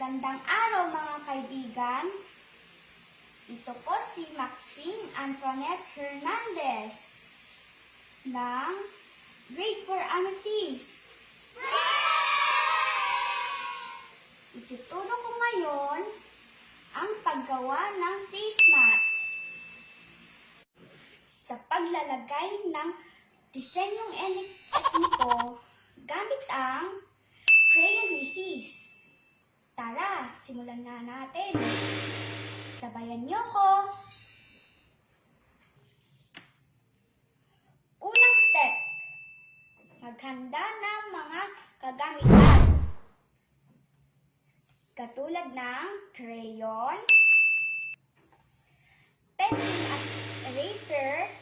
Magandang araw mga kaibigan. Ito po si Maxine Antoinette Hernandez ng Grade 4 Amethyst. Ituturo ko ngayon ang paggawa ng face mat. Sa paglalagay ng disenyong etniko gamit ang crayon resist. Tara, simulan na natin. Sabayan niyo ko. Unang step, maghanda ng mga kagamitan. Katulad ng crayon, pencil at eraser,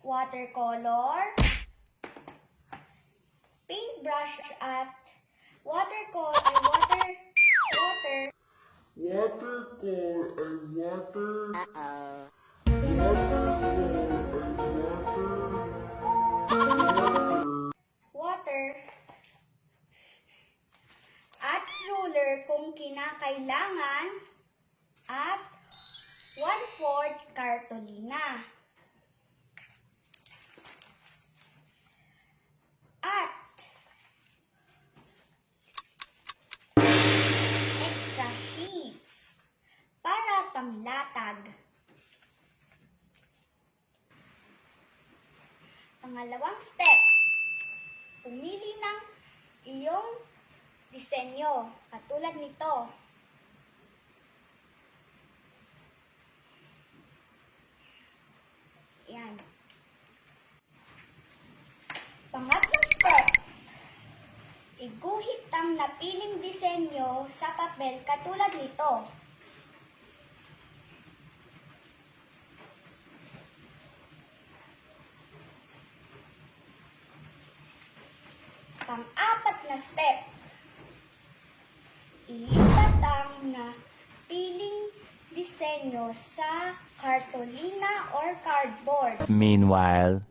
watercolor, paintbrush at watercolor. Water at ruler kung kinakailangan at 1/4 cartolina. At extra sheets para pamlatag. Pangalawang step, pumili ng iyong disenyo katulad nito. Yan. Pangatlong step, iguhit ang napiling disenyo sa papel katulad nito. Pang-apat na step, ilipat ang napiling disenyo sa cartolina or cardboard. Meanwhile,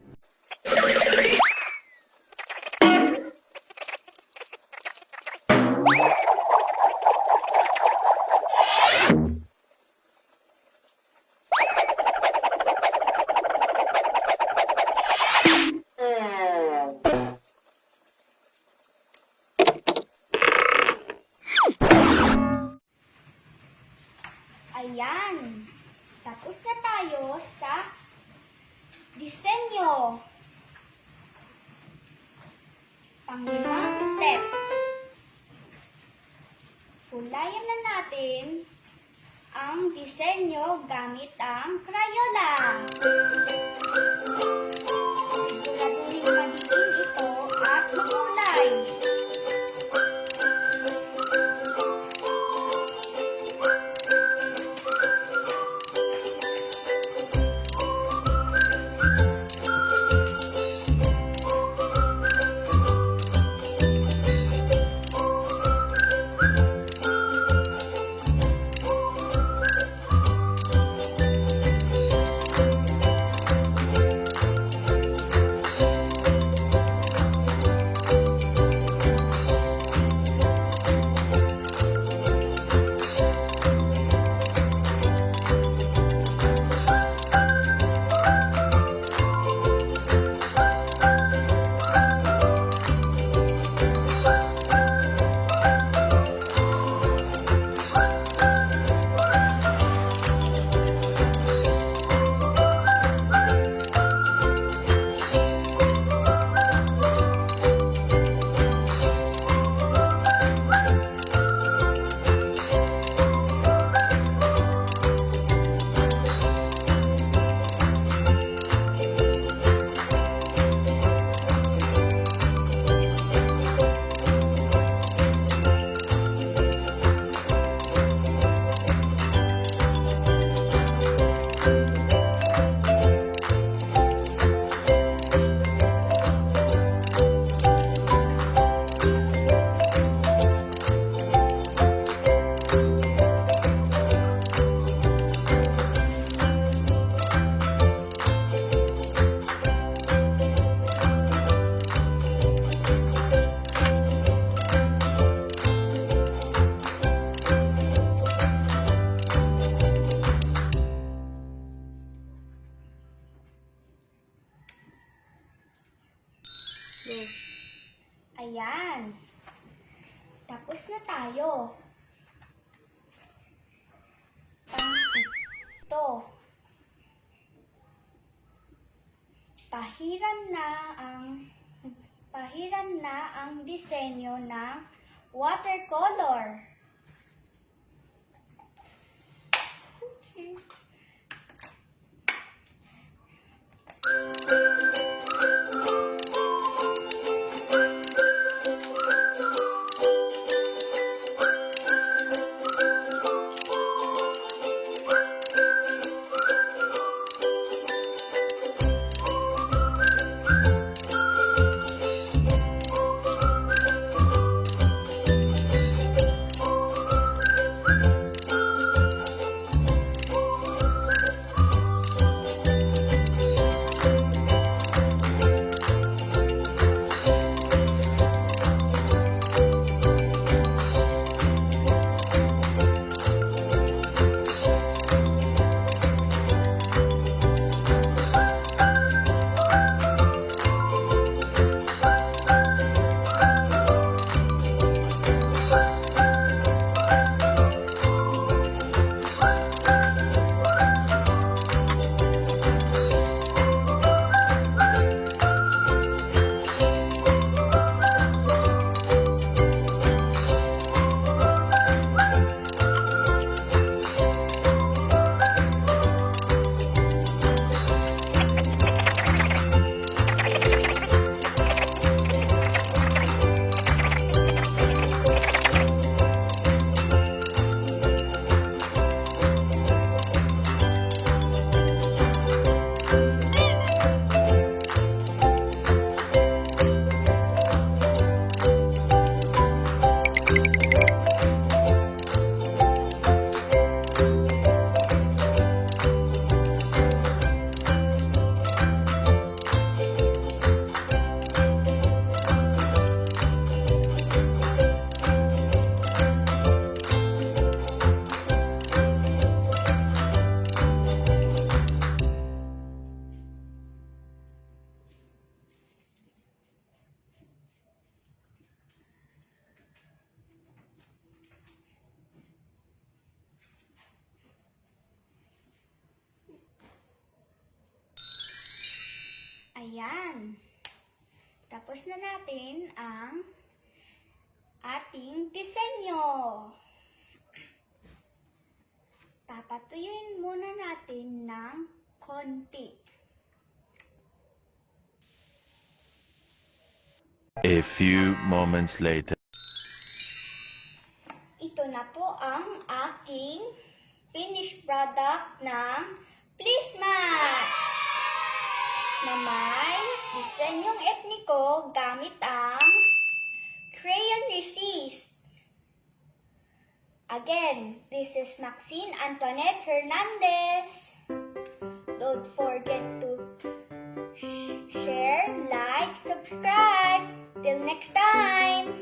Ayan, tapos na tayo sa disenyo. Panglimang step, kulayan na natin ang disenyo gamit ang Crayola. Siguraduhin magiging ito at makulay. Ayan. Tapos na tayo. Pang-ito. Pahiran na ang disenyo ng watercolor. Ayan. Tapos na natin ang ating disenyo. Papatuyuin muna natin ng konti. A few moments later. Ito na po ang aking finished product ng Plismat na may disenyong etniko gamit ang crayon resist. Again, this is Maxine Antoinette Hernandez. Don't forget to share, like, subscribe. Till next time!